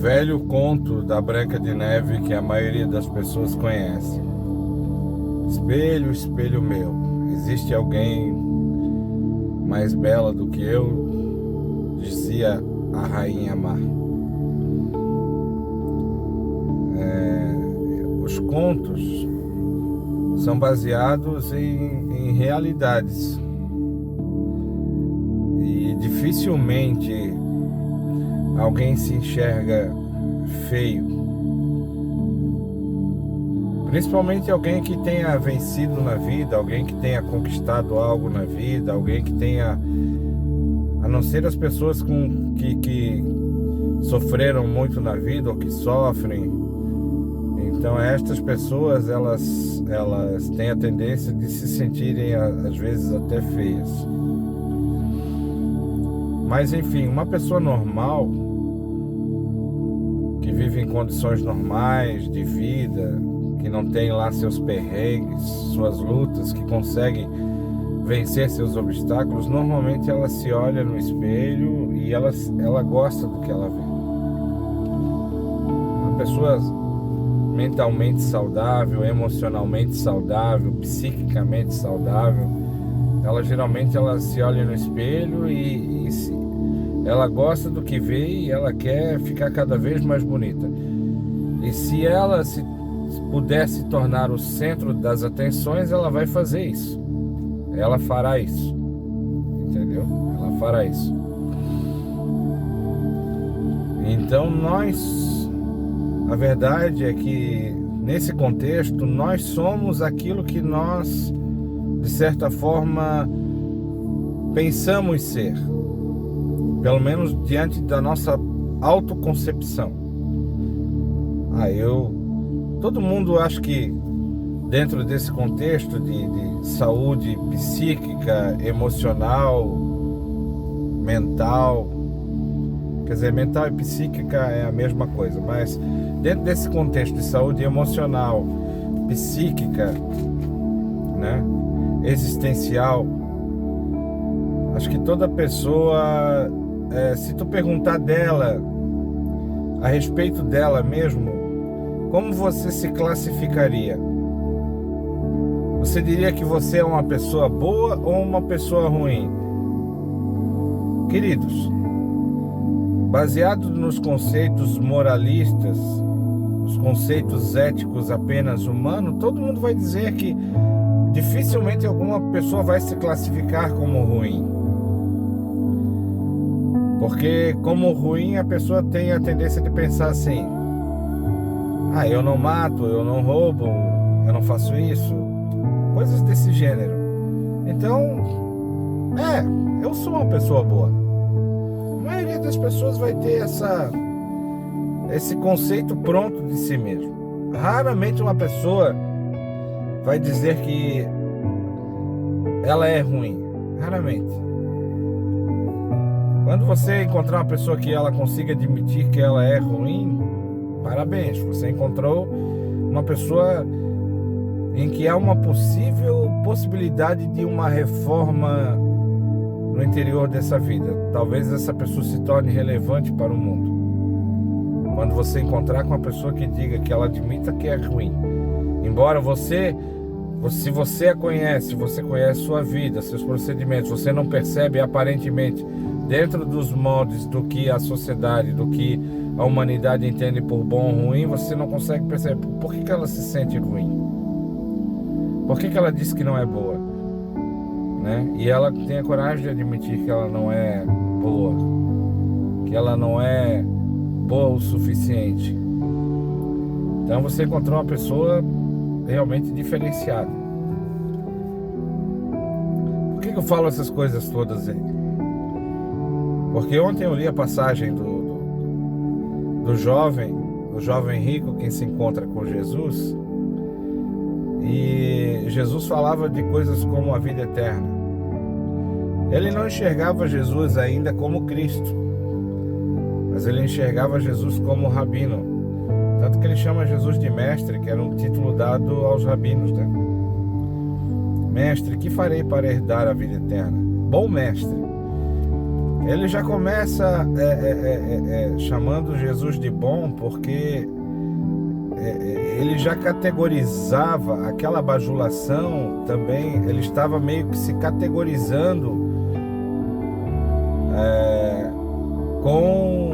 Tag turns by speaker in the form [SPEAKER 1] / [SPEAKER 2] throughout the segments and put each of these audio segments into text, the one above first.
[SPEAKER 1] velho conto da Branca de Neve que a maioria das pessoas conhece. Espelho, espelho meu, existe alguém mais bela do que eu? Dizia a rainha Mar. Os contos são baseados em realidades e dificilmente alguém se enxerga feio, principalmente alguém que tenha vencido na vida, alguém que tenha conquistado algo na vida, alguém que tenha, a não ser as pessoas que sofreram muito na vida ou que sofrem. Então estas pessoas elas têm a tendência de se sentirem às vezes até feias. Mas enfim, uma pessoa normal, que vive em condições normais de vida, que não tem lá seus perrengues, suas lutas, que consegue vencer seus obstáculos, normalmente ela se olha no espelho e ela gosta do que ela vê. Uma pessoa mentalmente saudável, emocionalmente saudável, psiquicamente saudável, ela geralmente se olha no espelho e ela gosta do que vê e ela quer ficar cada vez mais bonita. E se ela pudesse tornar o centro das atenções, ela vai fazer isso. Ela fará isso. Entendeu? Ela fará isso. Então a verdade é que nesse contexto nós somos aquilo que nós, de certa forma, pensamos ser. Pelo menos diante da nossa autoconcepção. Todo mundo, acho que dentro desse contexto de saúde psíquica, emocional, mental, quer dizer, mental e psíquica é a mesma coisa, mas dentro desse contexto de saúde emocional, psíquica, né, existencial, acho que toda pessoa, se tu perguntar dela, a respeito dela mesmo, como você se classificaria? Você diria que você é uma pessoa boa ou uma pessoa ruim? Queridos, baseado nos conceitos moralistas, os conceitos éticos apenas humanos, todo mundo vai dizer que dificilmente alguma pessoa vai se classificar como ruim. Porque como ruim a pessoa tem a tendência de pensar assim: eu não mato, eu não roubo, eu não faço isso, coisas desse gênero. Então, eu sou uma pessoa boa. A maioria das pessoas vai ter esse conceito pronto de si mesmo. Raramente uma pessoa vai dizer que ela é ruim. Raramente. Quando você encontrar uma pessoa que ela consiga admitir que ela é ruim, parabéns, você encontrou uma pessoa em que há uma possível possibilidade de uma reforma no interior dessa vida. Talvez essa pessoa se torne relevante para o mundo. Quando você encontrar com uma pessoa que diga, que ela admita que é ruim. Embora se você a conhece, você conhece sua vida, seus procedimentos, você não percebe aparentemente dentro dos moldes do que a sociedade, do que a humanidade entende por bom ou ruim, você não consegue perceber por que ela se sente ruim. Por que ela diz que não é boa, né? E ela tem a coragem de admitir que ela não é boa, que ela não é boa o suficiente. Então você encontrou uma pessoa realmente diferenciada. Por que eu falo essas coisas todas aí? Porque ontem eu li a passagem do jovem rico que se encontra com Jesus, e Jesus falava de coisas como a vida eterna. Ele não enxergava Jesus ainda como Cristo, mas ele enxergava Jesus como rabino, tanto que ele chama Jesus de mestre, que era um título dado aos rabinos, né? Mestre, que farei para herdar a vida eterna? Bom mestre. Ele já começa chamando Jesus de bom, porque ele já categorizava aquela bajulação também, ele estava meio que se categorizando com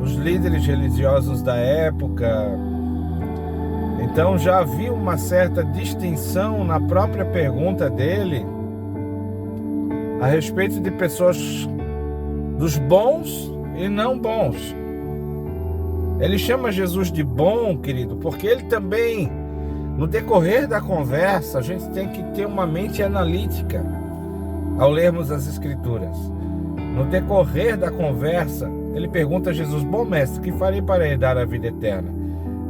[SPEAKER 1] os líderes religiosos da época. Então já havia uma certa distinção na própria pergunta dele a respeito de pessoas dos bons e não bons. Ele chama Jesus de bom, querido, porque ele também, no decorrer da conversa, a gente tem que ter uma mente analítica ao lermos as Escrituras. No decorrer da conversa, ele pergunta a Jesus: bom mestre, que farei para herdar a vida eterna?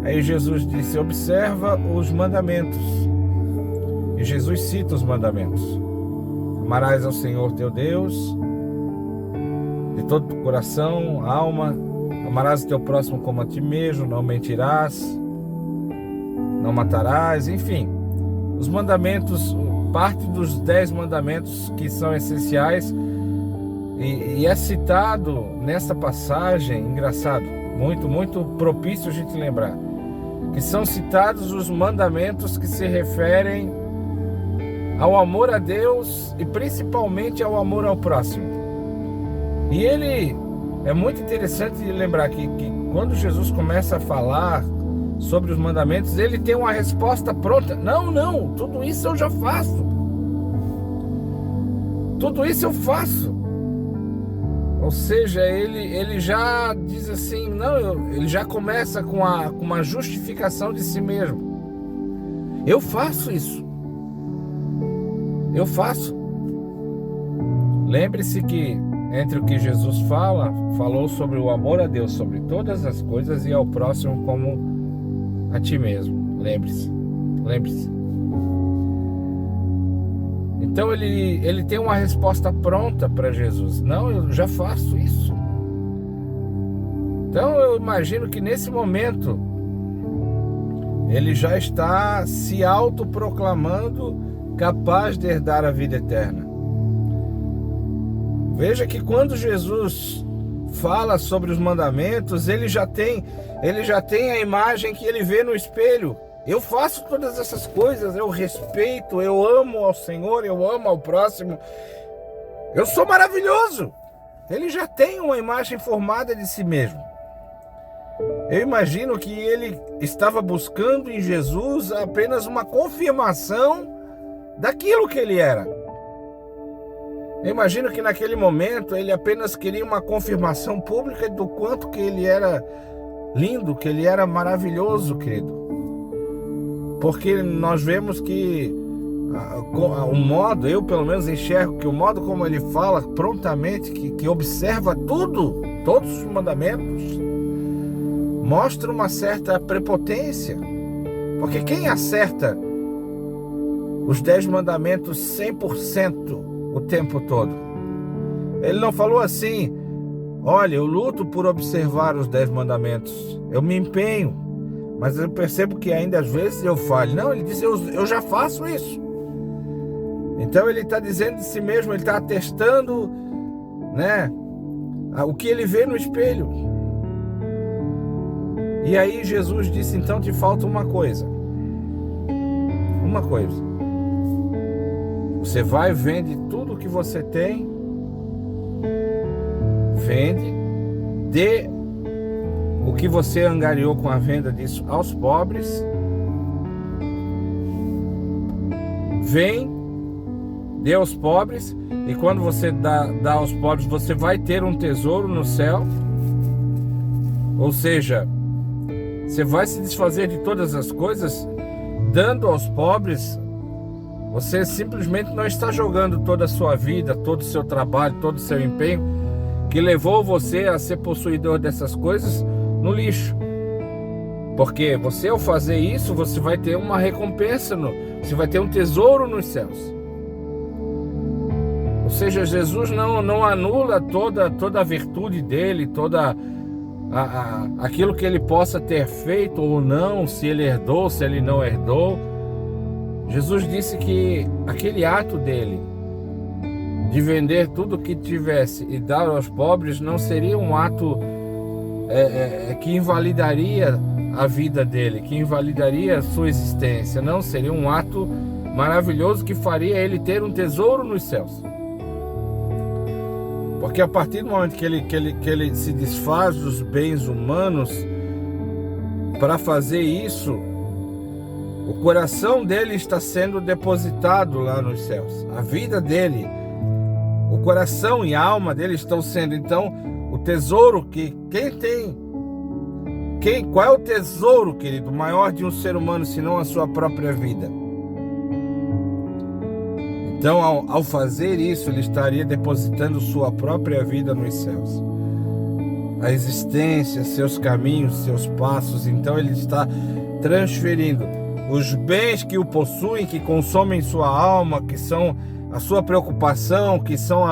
[SPEAKER 1] Aí Jesus disse: observa os mandamentos. E Jesus cita os mandamentos: amarás ao Senhor teu Deus de todo o coração, alma, amarás o teu próximo como a ti mesmo, não mentirás, não matarás, enfim, os mandamentos, parte dos 10 mandamentos que são essenciais, e é citado nessa passagem, engraçado, muito propício a gente lembrar, que são citados os mandamentos que se referem ao amor a Deus e principalmente ao amor ao próximo. E ele, é muito interessante lembrar que quando Jesus começa a falar sobre os mandamentos, ele tem uma resposta pronta. Não, tudo isso eu já faço. Tudo isso eu faço. Ou seja, ele já diz assim, ele já começa com uma justificação de si mesmo. Eu faço isso. Eu faço. Lembre-se que entre o que Jesus falou sobre o amor a Deus sobre todas as coisas e ao próximo como a ti mesmo. Lembre-se. Então ele tem uma resposta pronta para Jesus. Não, eu já faço isso. Então eu imagino que nesse momento ele já está se autoproclamando capaz de herdar a vida eterna. Veja que quando Jesus fala sobre os mandamentos, ele já tem a imagem que ele vê no espelho. Eu faço todas essas coisas, eu respeito, eu amo ao Senhor, eu amo ao próximo. Eu sou maravilhoso. Ele já tem uma imagem formada de si mesmo. Eu imagino que ele estava buscando em Jesus apenas uma confirmação daquilo que ele era. Eu imagino que naquele momento ele apenas queria uma confirmação pública do quanto que ele era lindo, que ele era maravilhoso, querido. Porque nós vemos que o modo, eu pelo menos enxergo que o modo como ele fala prontamente, que observa tudo, todos os mandamentos, mostra uma certa prepotência. Porque quem acerta os 10 mandamentos 100% o tempo todo? Ele não falou assim: olha, eu luto por observar os 10 mandamentos, eu me empenho, mas eu percebo que ainda às vezes eu falho. Não, ele disse: eu já faço isso. Então ele está dizendo de si mesmo, ele está atestando, né, o que ele vê no espelho. E aí Jesus disse: então te falta uma coisa. Você vai, vende tudo que você tem, vende, dê o que você angariou com a venda disso aos pobres, vem, dê aos pobres, e quando você dá aos pobres, você vai ter um tesouro no céu. Ou seja, você vai se desfazer de todas as coisas, dando aos pobres. Você simplesmente não está jogando toda a sua vida, todo o seu trabalho, todo o seu empenho, que levou você a ser possuidor dessas coisas, no lixo. Porque você, ao fazer isso, você vai ter uma recompensa, você vai ter um tesouro nos céus. Ou seja, Jesus não anula toda a virtude dele, aquilo que ele possa ter feito ou não, se ele herdou, se ele não herdou. Jesus disse que aquele ato dele de vender tudo o que tivesse e dar aos pobres não seria um ato que invalidaria a vida dele, que invalidaria a sua existência. Não, seria um ato maravilhoso que faria ele ter um tesouro nos céus. Porque a partir do momento que ele se desfaz dos bens humanos, para fazer isso, o coração dele está sendo depositado lá nos céus. A vida dele, o coração e a alma dele estão sendo, então, o tesouro que quem tem. Qual é o tesouro, querido, maior de um ser humano, senão a sua própria vida? Então, ao fazer isso, ele estaria depositando sua própria vida nos céus. A existência, seus caminhos, seus passos. Então, ele está transferindo os bens que o possuem, que consomem sua alma, que são a sua preocupação, que são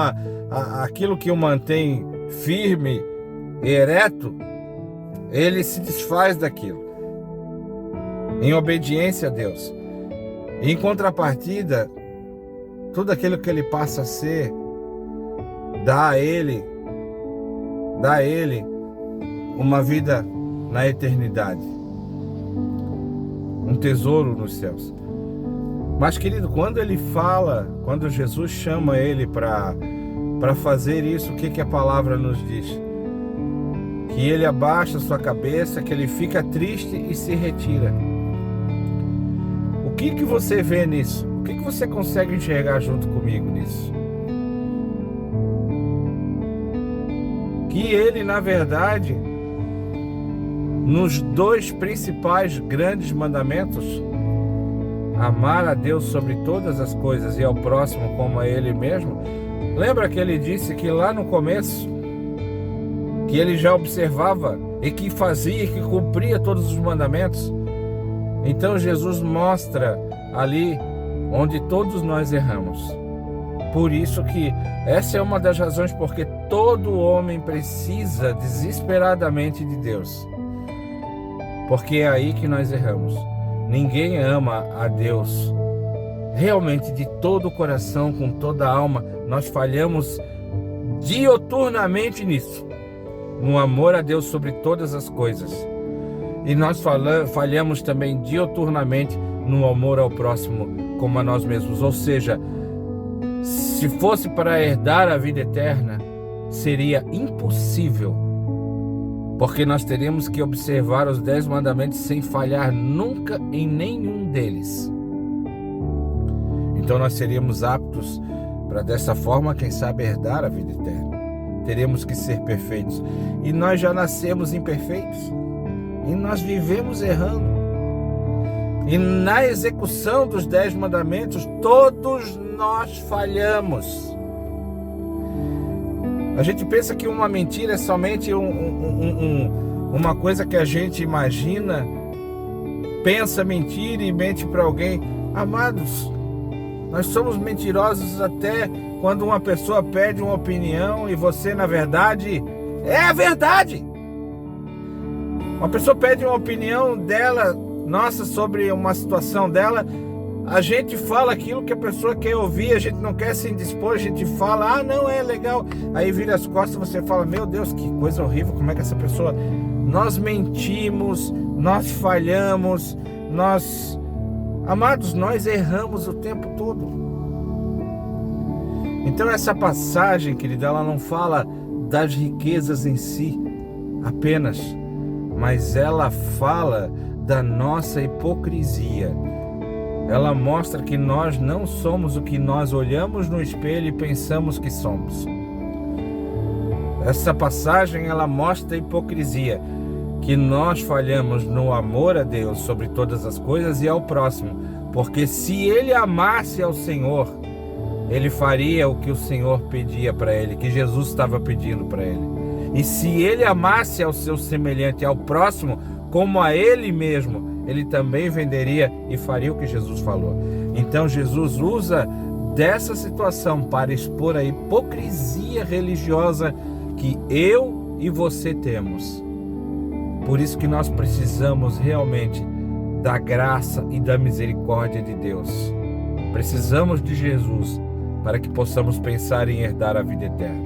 [SPEAKER 1] aquilo que o mantém firme e ereto. Ele se desfaz daquilo em obediência a Deus. Em contrapartida, tudo aquilo que ele passa a ser, dá a ele uma vida na eternidade, um tesouro nos céus. Mas, querido, quando Jesus chama ele para fazer isso, o que a palavra nos diz? Que ele abaixa sua cabeça, que ele fica triste e se retira. O que você vê nisso? O que você consegue enxergar junto comigo nisso? Que ele, na verdade, nos dois principais grandes mandamentos, amar a Deus sobre todas as coisas e ao próximo como a ele mesmo, lembra que ele disse que lá no começo, que ele já observava e que fazia e que cumpria todos os mandamentos? Então Jesus mostra ali onde todos nós erramos. Por isso que essa é uma das razões porque todo homem precisa desesperadamente de Deus. Porque é aí que nós erramos. Ninguém ama a Deus realmente de todo o coração, com toda a alma. Nós falhamos dioturnamente nisso, no amor a Deus sobre todas as coisas. E nós falhamos também dioturnamente no amor ao próximo como a nós mesmos. Ou seja, se fosse para herdar a vida eterna, seria impossível, porque nós teríamos que observar os 10 mandamentos sem falhar nunca em nenhum deles. Então nós seríamos aptos para, dessa forma, quem sabe, herdar a vida eterna. Teremos que ser perfeitos. E nós já nascemos imperfeitos. E nós vivemos errando. E na execução dos 10 mandamentos, todos nós falhamos. A gente pensa que uma mentira é somente uma coisa que a gente imagina, pensa mentira e mente para alguém. Amados, nós somos mentirosos até quando uma pessoa pede uma opinião e você, na verdade, é a verdade. Uma pessoa pede uma opinião dela, nossa, sobre uma situação dela, a gente fala aquilo que a pessoa quer ouvir, a gente não quer se indispor, a gente fala, não, é legal. Aí vira as costas e você fala, meu Deus, que coisa horrível, como é que essa pessoa... Nós mentimos, nós falhamos, amados, nós erramos o tempo todo. Então essa passagem, querida, ela não fala das riquezas em si apenas, mas ela fala da nossa hipocrisia. Ela mostra que nós não somos o que nós olhamos no espelho e pensamos que somos. Essa passagem, ela mostra a hipocrisia, que nós falhamos no amor a Deus sobre todas as coisas e ao próximo, porque se ele amasse ao Senhor, ele faria o que o Senhor pedia para ele, que Jesus estava pedindo para ele. E se ele amasse ao seu semelhante, ao próximo, como a ele mesmo, ele também venderia e faria o que Jesus falou. Então Jesus usa dessa situação para expor a hipocrisia religiosa que eu e você temos. Por isso que nós precisamos realmente da graça e da misericórdia de Deus. Precisamos de Jesus para que possamos pensar em herdar a vida eterna.